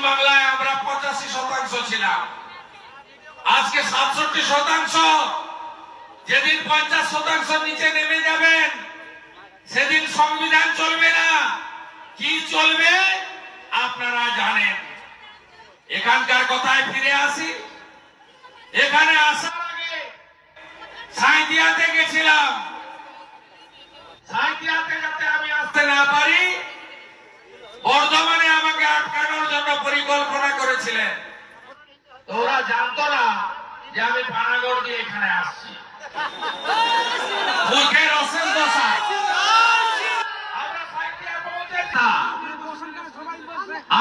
বাংলায় আমরা 85% ছিলাম, আজকে 67%। যেদিন 50% নিচে নেমে যাবেন সেদিন সংবিধান চলবে না। কি চলবে আপনারা জানেন। এখানকার কথায় ফিরে আসি। এখানে আসার আগে সাঁইথিয়াতে গেছিলাম। সাঁইথিয়াতে যাতে আমি আসতে না পারি বর্ধমানে আমাকে আটকানোর জন্য পরিকল্পনা করেছিলেন। তো ওরা জানতো না যে আমি পানাগড় দিয়ে এখানে আসছি। মুখের অশেষ দশা।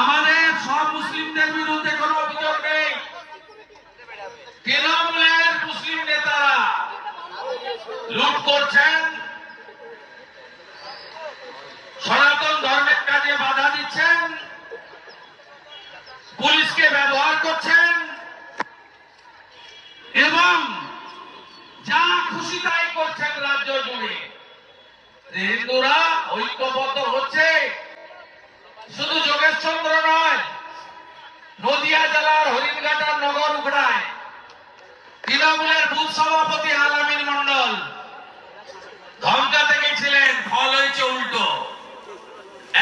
আমাদের সব মুসলিমদের বিরুদ্ধে কোনো অভিযোগ নেই। তৃণমূলের মুসলিম নেতারা লুট করছেন, সনাতন ধর্মের কাজে বাধা দিচ্ছেন, পুলিশকে ব্যবহার করছেন এবং যা খুশি তাই করছেন রাজ্য জুড়ে। হিন্দুরা ঐক্যবদ্ধ হচ্ছে। শুধু যোগেশচন্দ্র নয়, নদিয়া জেলার হরিণঘাটার নগর উগড়ায় তৃণমূলের বুথ সভাপতি আলামিন মন্ডল ধমকাতে গেছিলেন, ফল হয়েছে উল্টো।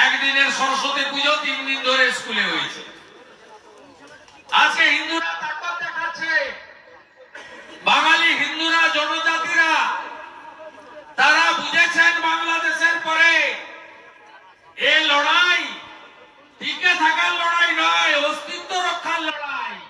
একদিনের সরস্বতী পুজো 3 দিন ধরে স্কুলে হয়েছে।